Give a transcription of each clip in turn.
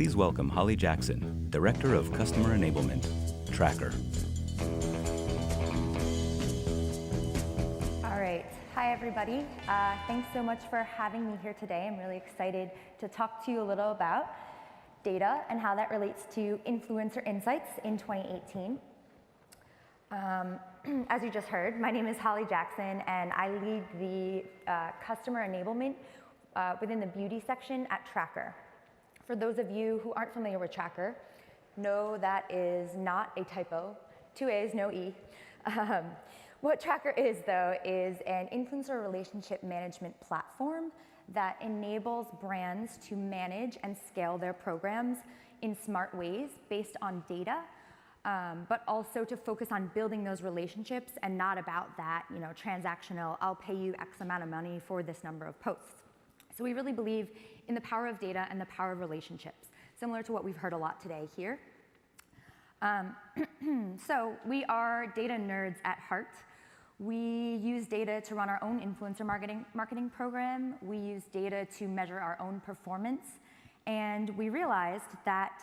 Please welcome Holly Jackson, Director of Customer Enablement, Traackr. All right. Hi, everybody. Thanks so much for having me here today. I'm really excited to talk to you a little about data and how that relates to influencer insights in 2018. As you just heard, my name is Holly Jackson, and I lead the customer enablement within the beauty section at Traackr. For those of you who aren't familiar with Traackr, no, that is not a typo. 2 A's, no E. What Traackr is, though, is an influencer relationship management platform that enables brands to manage and scale their programs in smart ways based on data, but also to focus on building those relationships and not about that, transactional, I'll pay you X amount of money for this number of posts. So we really believe in the power of data and the power of relationships, similar to what we've heard a lot today here. So we are data nerds at heart. We use data to run our own influencer marketing program. We use data to measure our own performance. And we realized that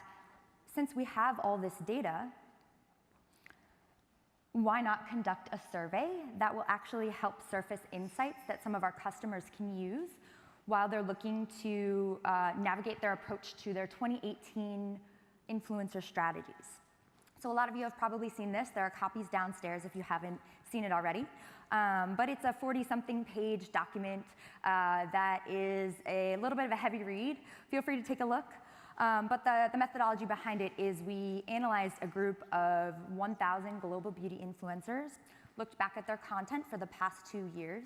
since we have all this data, why not conduct a survey that will actually help surface insights that some of our customers can use while they're looking to navigate their approach to their 2018 influencer strategies. So a lot of you have probably seen this. There are copies downstairs if you haven't seen it already. But it's a 40-something page document that is a little bit of a heavy read. Feel free to take a look. But the methodology behind it is we analyzed a group of 1,000 global beauty influencers, looked back at their content for the past 2 years,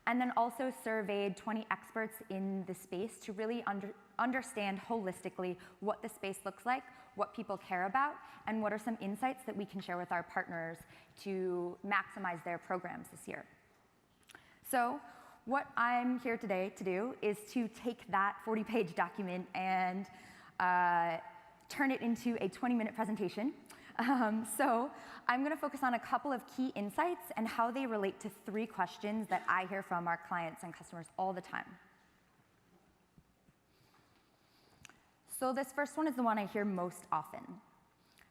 and then also surveyed 20 experts in the space to really understand holistically what the space looks like, what people care about, and what are some insights that we can share with our partners to maximize their programs this year. So what I'm here today to do is to take that 40-page document and turn it into a 20-minute presentation. So I'm going to focus on a couple of key insights and how they relate to 3 questions that I hear from our clients and customers all the time. So this first one is the one I hear most often.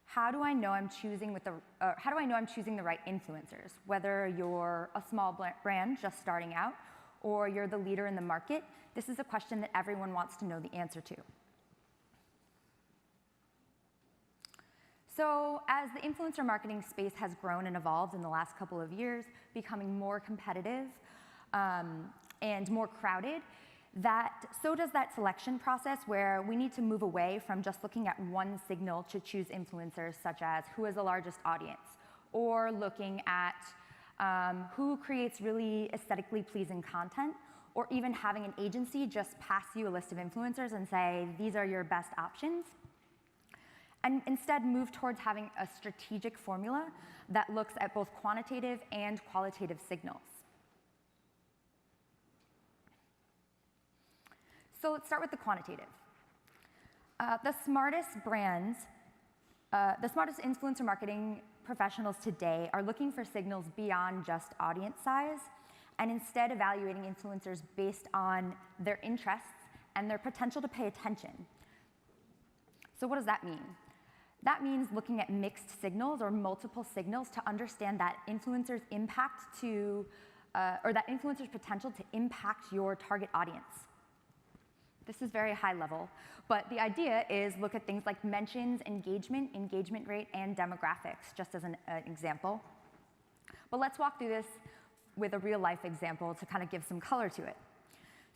How do I know I'm choosing the right influencers? Whether you're a small brand just starting out or you're the leader in the market, this is a question that everyone wants to know the answer to. So as the influencer marketing space has grown and evolved in the last couple of years, becoming more competitive and more crowded, so does that selection process where we need to move away from just looking at one signal to choose influencers, such as who has the largest audience, or looking at who creates really aesthetically pleasing content, or even having an agency just pass you a list of influencers and say, these are your best options. And instead move towards having a strategic formula that looks at both quantitative and qualitative signals. So let's start with the quantitative. The smartest brands, the smartest influencer marketing professionals today are looking for signals beyond just audience size, and instead evaluating influencers based on their interests and their potential to pay attention. So what does that mean? That means looking at mixed signals or multiple signals to understand that influencer's impact or that influencer's potential to impact your target audience. This is very high level, but the idea is look at things like mentions, engagement rate, and demographics, just as an example. But let's walk through this with a real life example to kind of give some color to it.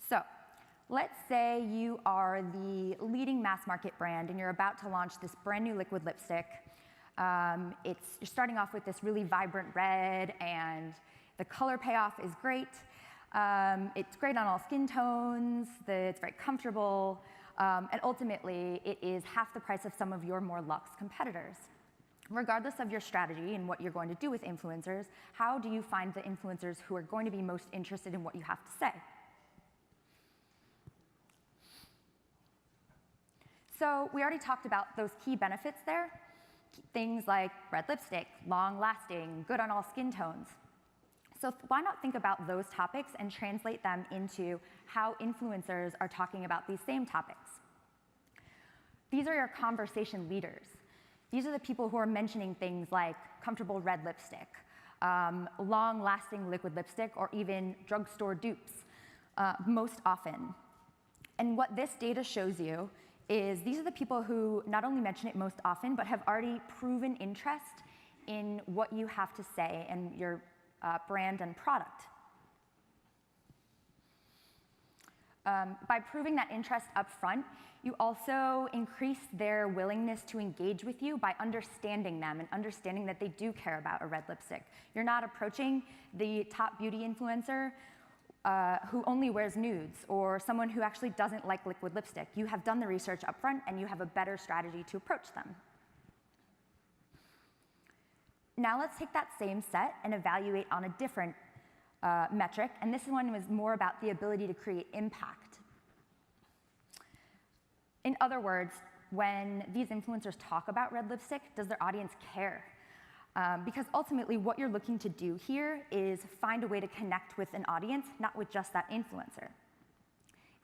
So let's say you are the leading mass market brand and you're about to launch this brand new liquid lipstick. You're starting off with this really vibrant red, and the color payoff is great. It's great on all skin tones, it's very comfortable, and ultimately it is half the price of some of your more luxe competitors. Regardless of your strategy and what you're going to do with influencers, how do you find the influencers who are going to be most interested in what you have to say? So we already talked about those key benefits there, things like red lipstick, long-lasting, good on all skin tones. So why not think about those topics and translate them into how influencers are talking about these same topics? These are your conversation leaders. These are the people who are mentioning things like comfortable red lipstick, long-lasting liquid lipstick, or even drugstore dupes, most often. And what this data shows you is these are the people who not only mention it most often, but have already proven interest in what you have to say and your brand and product. By proving that interest up front, you also increase their willingness to engage with you by understanding them and understanding that they do care about a red lipstick. You're not approaching the top beauty influencer who only wears nudes or someone who actually doesn't like liquid lipstick. You have done the research up front and you have a better strategy to approach them. Now let's take that same set and evaluate on a different metric, and this one was more about the ability to create impact. In other words, when these influencers talk about red lipstick, does their audience care? Because ultimately, what you're looking to do here is find a way to connect with an audience, not with just that influencer.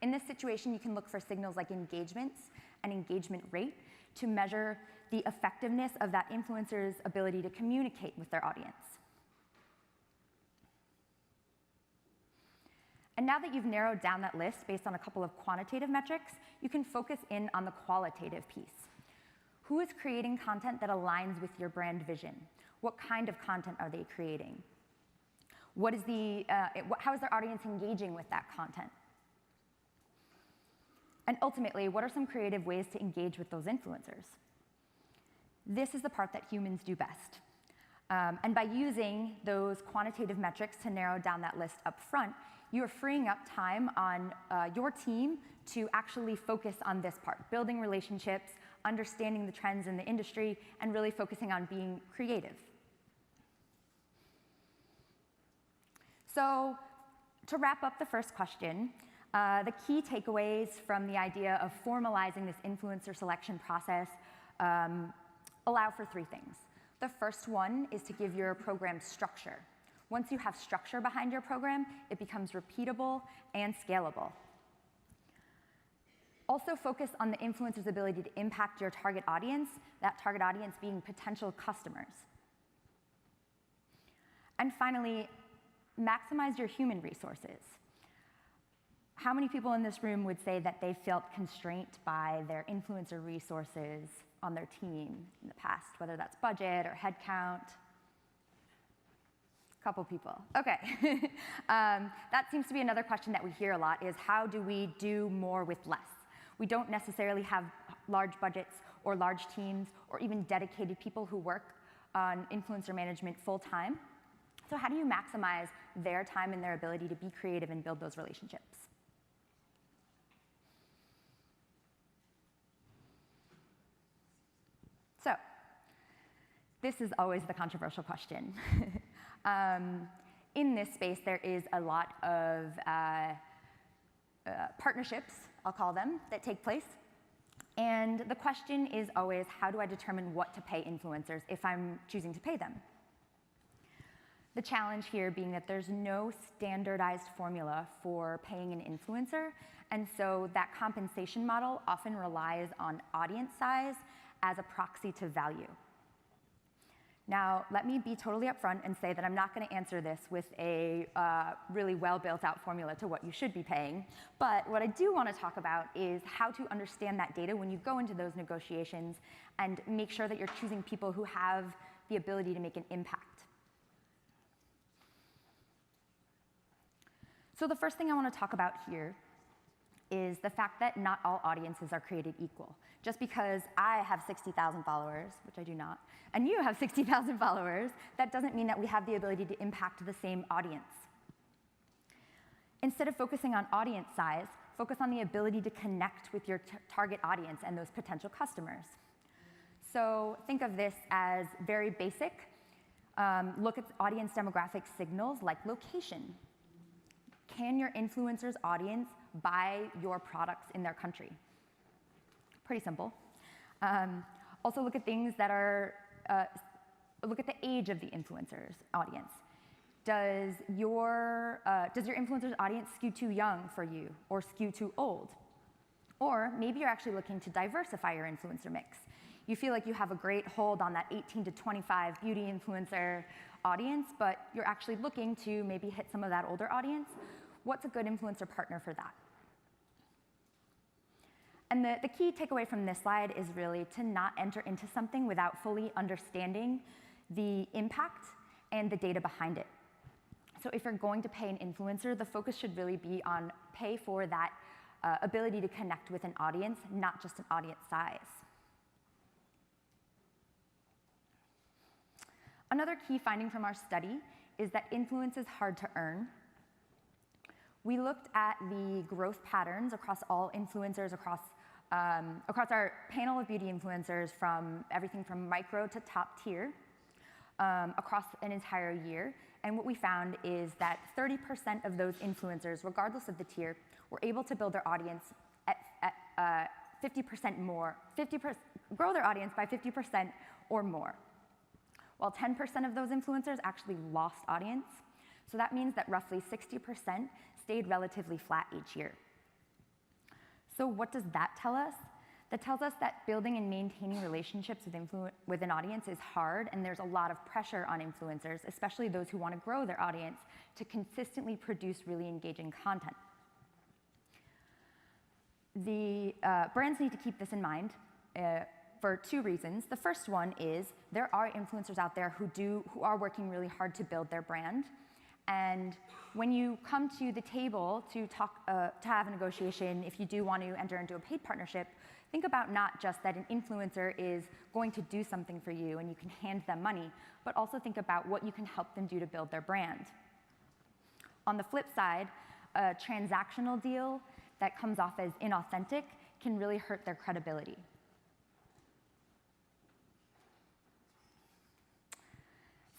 In this situation, you can look for signals like engagements and engagement rate to measure the effectiveness of that influencer's ability to communicate with their audience. And now that you've narrowed down that list based on a couple of quantitative metrics, you can focus in on the qualitative piece. Who is creating content that aligns with your brand vision? What kind of content are they creating? How is their audience engaging with that content? And ultimately, what are some creative ways to engage with those influencers? This is the part that humans do best. And by using those quantitative metrics to narrow down that list up front, you're freeing up time on your team to actually focus on this part, building relationships, understanding the trends in the industry, and really focusing on being creative. So to wrap up the first question, the key takeaways from the idea of formalizing this influencer selection process allow for three things. The first one is to give your program structure. Once you have structure behind your program, it becomes repeatable and scalable. Also focus on the influencer's ability to impact your target audience, that target audience being potential customers. And finally, maximize your human resources. How many people in this room would say that they felt constrained by their influencer resources on their team in the past, whether that's budget or headcount? Couple people. Okay. That seems to be another question that we hear a lot is how do we do more with less? We don't necessarily have large budgets or large teams or even dedicated people who work on influencer management full time. So how do you maximize their time and their ability to be creative and build those relationships? So this is always the controversial question. In this space, there is a lot of partnerships, I'll call them, that take place. And the question is always, how do I determine what to pay influencers if I'm choosing to pay them? The challenge here being that there's no standardized formula for paying an influencer, and so that compensation model often relies on audience size as a proxy to value. Now, let me be totally upfront and say that I'm not going to answer this with a really well-built-out formula to what you should be paying. But what I do want to talk about is how to understand that data when you go into those negotiations and make sure that you're choosing people who have the ability to make an impact. So the first thing I want to talk about here is the fact that not all audiences are created equal. Just because I have 60,000 followers, which I do not, and you have 60,000 followers, that doesn't mean that we have the ability to impact the same audience. Instead of focusing on audience size, focus on the ability to connect with your target audience and those potential customers. So think of this as very basic. Look at audience demographic signals like location. Can your influencer's audience buy your products in their country? Pretty simple. Also look at things that are, look at the age of the influencer's audience. Does your influencer's audience skew too young for you or skew too old? Or maybe you're actually looking to diversify your influencer mix. You feel like you have a great hold on that 18 to 25 beauty influencer audience, but you're actually looking to maybe hit some of that older audience. What's a good influencer partner for that? And the key takeaway from this slide is really to not enter into something without fully understanding the impact and the data behind it. So if you're going to pay an influencer, the focus should really be on pay for that ability to connect with an audience, not just an audience size. Another key finding from our study is that influence is hard to earn. We looked at the growth patterns across all influencers, across our panel of beauty influencers, from everything from micro to top tier, across an entire year. And what we found is that 30% of those influencers, regardless of the tier, were able to build their audience at 50% more, grow their audience by 50% or more. While 10% of those influencers actually lost audience. So that means that roughly 60% stayed relatively flat each year. So what does that tell us? That tells us that building and maintaining relationships with an audience is hard, and there's a lot of pressure on influencers, especially those who want to grow their audience, to consistently produce really engaging content. The brands need to keep this in mind for two reasons. The first one is there are influencers out there who are working really hard to build their brand. And when you come to the table to have a negotiation, if you do want to enter into a paid partnership, think about not just that an influencer is going to do something for you and you can hand them money, but also think about what you can help them do to build their brand. On the flip side, a transactional deal that comes off as inauthentic can really hurt their credibility.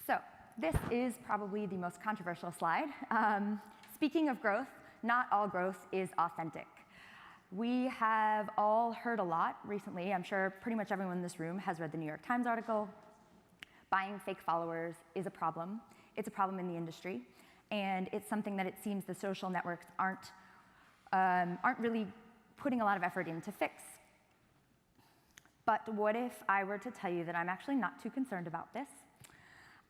So this is probably the most controversial slide. Speaking of growth, not all growth is authentic. We have all heard a lot recently. I'm sure pretty much everyone in this room has read the New York Times article. Buying fake followers is a problem. It's a problem in the industry. And it's something that it seems the social networks aren't really putting a lot of effort in to fix. But what if I were to tell you that I'm actually not too concerned about this?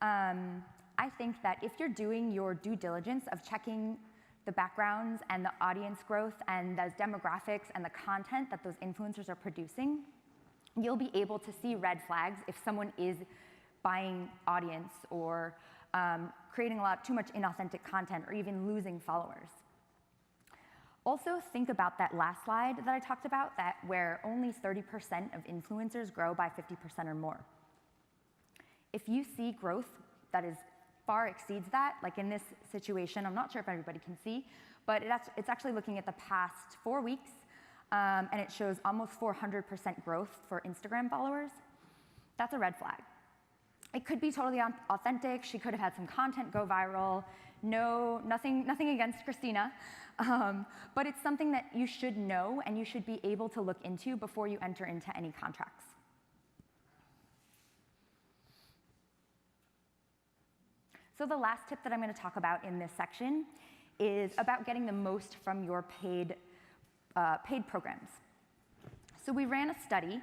I think that if you're doing your due diligence of checking the backgrounds and the audience growth and the demographics and the content that those influencers are producing, you'll be able to see red flags if someone is buying audience or creating too much inauthentic content or even losing followers. Also, think about that last slide that I talked about, where only 30% of influencers grow by 50% or more. If you see growth that far exceeds that, like in this situation, I'm not sure if everybody can see, but it's actually looking at the past 4 weeks, and it shows almost 400% growth for Instagram followers. That's a red flag. It could be totally authentic. She could have had some content go viral. No, nothing against Christina, but it's something that you should know and you should be able to look into before you enter into any contracts. So the last tip that I'm going to talk about in this section is about getting the most from your paid programs. So we ran a study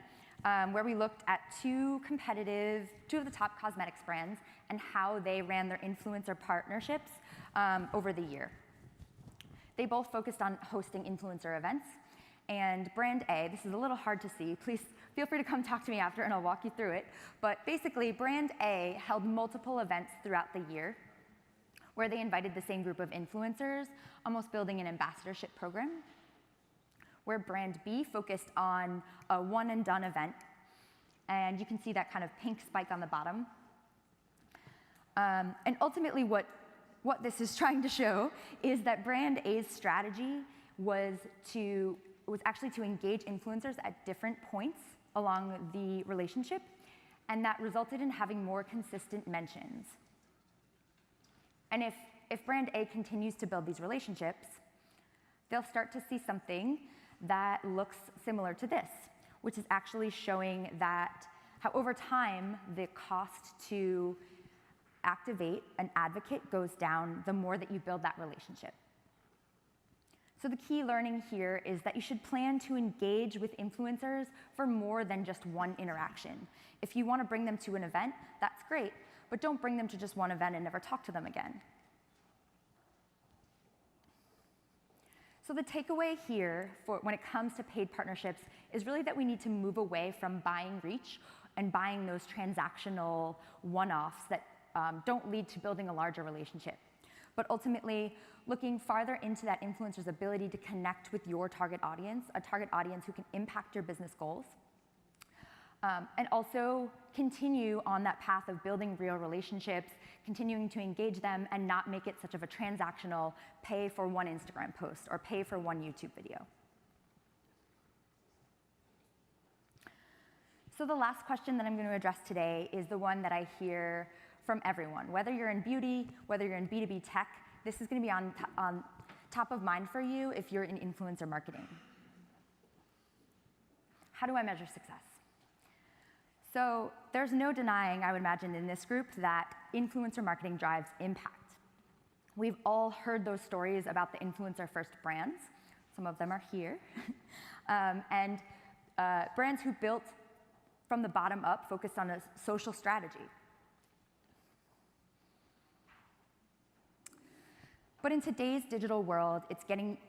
where we looked at two of the top cosmetics brands and how they ran their influencer partnerships over the year. They both focused on hosting influencer events. And brand A, this is a little hard to see. Please feel free to come talk to me after and I'll walk you through it. But basically, brand A held multiple events throughout the year where they invited the same group of influencers, almost building an ambassadorship program. Where brand B focused on a one and done event. And you can see that kind of pink spike on the bottom. And ultimately, what this is trying to show is that brand A's strategy was actually to engage influencers at different points along the relationship, and that resulted in having more consistent mentions. And if brand A continues to build these relationships, they'll start to see something that looks similar to this, which is actually showing that how over time the cost to activate an advocate goes down the more that you build that relationship. So the key learning here is that you should plan to engage with influencers for more than just one interaction. If you want to bring them to an event, that's great, but don't bring them to just one event and never talk to them again. So the takeaway here for when it comes to paid partnerships is really that we need to move away from buying reach and buying those transactional one-offs that don't lead to building a larger relationship. But ultimately, looking farther into that influencer's ability to connect with your target audience, a target audience who can impact your business goals, and also continue on that path of building real relationships, continuing to engage them, and not make it such of a transactional pay for one Instagram post or pay for one YouTube video. So the last question that I'm going to address today is the one that I hear from everyone. Whether you're in beauty, whether you're in B2B tech, this is going to be on top of mind for you if you're in influencer marketing. How do I measure success? So there's no denying, I would imagine, in this group that influencer marketing drives impact. We've all heard those stories about the influencer-first brands. Some of them are here. And brands who built from the bottom up, focused on a social strategy. But in today's digital world, it's getting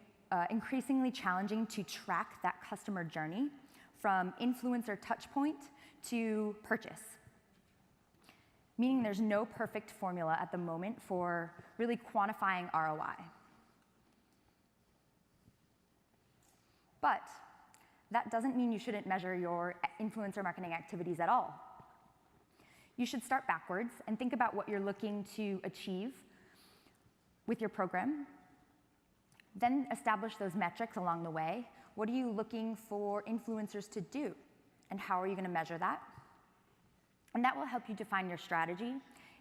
increasingly challenging to track that customer journey from influencer touchpoint to purchase. Meaning there's no perfect formula at the moment for really quantifying ROI. But that doesn't mean you shouldn't measure your influencer marketing activities at all. You should start backwards and think about what you're looking to achieve with your program. Then establish those metrics along the way. What are you looking for influencers to do? And how are you going to measure that? And that will help you define your strategy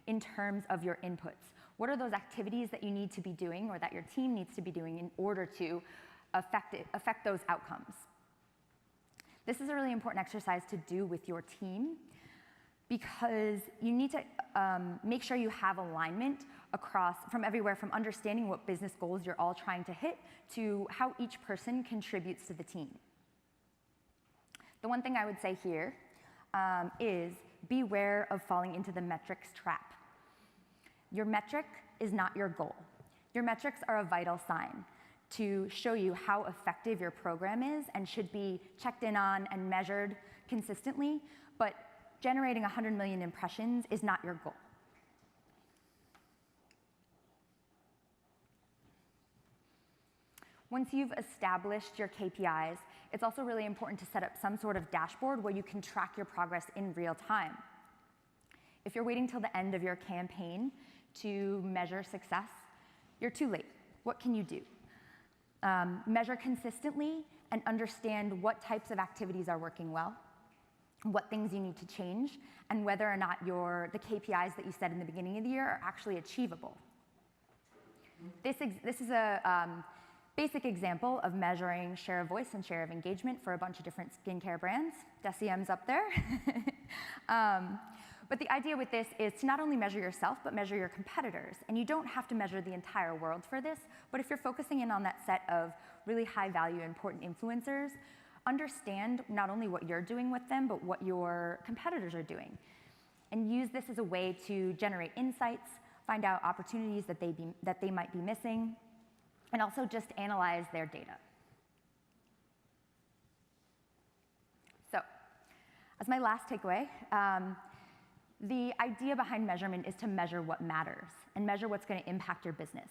in terms of your inputs. What are those activities that you need to be doing or that your team needs to be doing in order to affect those outcomes? This is a really important exercise to do with your team because you need to make sure you have alignment across from everywhere, from understanding what business goals you're all trying to hit to how each person contributes to the team. The one thing I would say here is beware of falling into the metrics trap. Your metric is not your goal. Your metrics are a vital sign to show you how effective your program is and should be checked in on and measured consistently, but generating 100 million impressions is not your goal. Once you've established your KPIs, it's also really important to set up some sort of dashboard where you can track your progress in real time. If you're waiting till the end of your campaign to measure success, you're too late. What can you do? Measure consistently and understand what types of activities are working well, what things you need to change, and whether or not the KPIs that you set in the beginning of the year are actually achievable. This is a basic example of measuring share of voice and share of engagement for a bunch of different skincare brands. Decim's up there. But the idea with this is to not only measure yourself, but measure your competitors. And you don't have to measure the entire world for this, but if you're focusing in on that set of really high-value, important influencers, understand not only what you're doing with them, but what your competitors are doing. And use this as a way to generate insights, find out opportunities that they might be missing, and also just analyze their data. So, as my last takeaway, the idea behind measurement is to measure what matters and measure what's going to impact your business.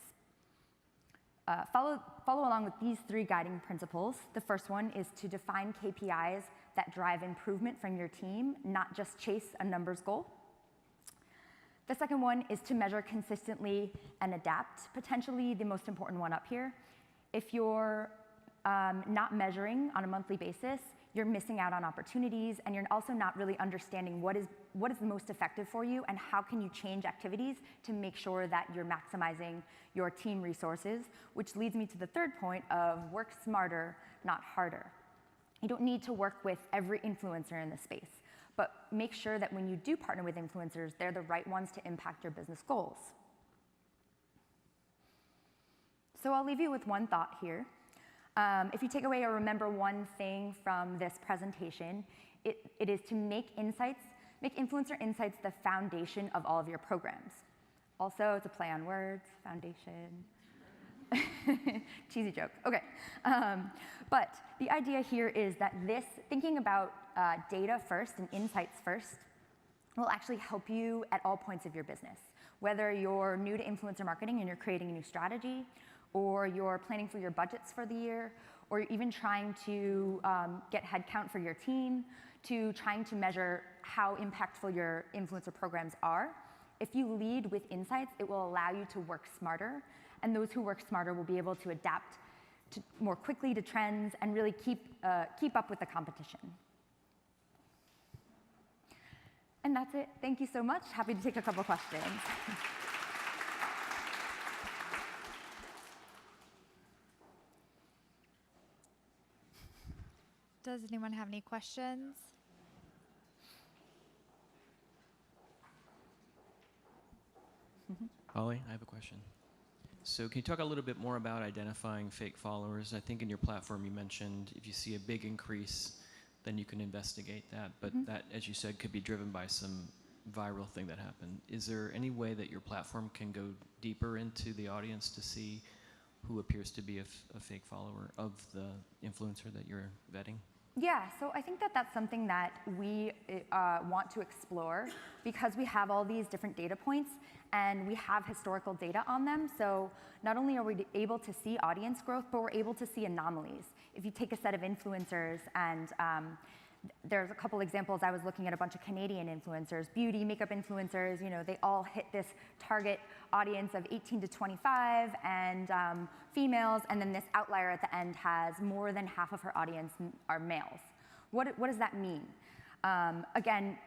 Follow along with these 3 guiding principles. The first one is to define KPIs that drive improvement from your team, not just chase a numbers goal. The second one is to measure consistently and adapt, potentially the most important one up here. If you're not measuring on a monthly basis, you're missing out on opportunities, and you're also not really understanding what is the most effective for you and how can you change activities to make sure that you're maximizing your team resources, which leads me to the third point of work smarter, not harder. You don't need to work with every influencer in the space, but make sure that when you do partner with influencers, they're the right ones to impact your business goals. So I'll leave you with one thought here. If you take away or remember one thing from this presentation, it is to make influencer insights the foundation of all of your programs. Also, it's a play on words, foundation. Cheesy joke. Okay. But the idea here is that thinking about data first and insights first will actually help you at all points of your business. Whether you're new to influencer marketing and you're creating a new strategy, or you're planning for your budgets for the year, or you're even trying to get headcount for your team, to trying to measure how impactful your influencer programs are. If you lead with insights, it will allow you to work smarter, and those who work smarter will be able to adapt more quickly to trends and really keep up with the competition. And that's it. Thank you so much. Happy to take a couple questions. Does anyone have any questions? Ollie, I have a question. So can you talk a little bit more about identifying fake followers? I think in your platform you mentioned if you see a big increase, then you can investigate that. But that, as you said, could be driven by some viral thing that happened. Is there any way that your platform can go deeper into the audience to see who appears to be a fake follower of the influencer that you're vetting? Yeah, so I think that that's something that we want to explore because we have all these different data points and we have historical data on them. So not only are we able to see audience growth, but we're able to see anomalies. If you take a set of influencers and there's a couple examples. I was looking at a bunch of Canadian influencers, beauty, makeup influencers, they all hit this target audience of 18 to 25 and females, and then this outlier at the end has more than half of her audience are males. What does that mean? Again,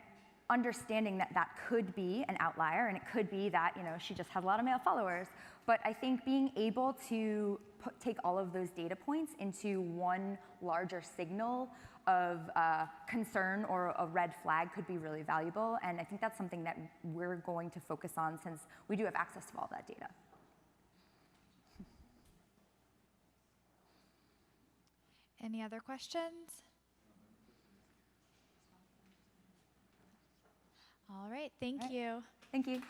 understanding that that could be an outlier, and it could be that she just has a lot of male followers, but I think being able to take all of those data points into one larger signal of concern or a red flag could be really valuable, and I think that's something that we're going to focus on since we do have access to all that data. Any other questions? All right, thank you. Thank you.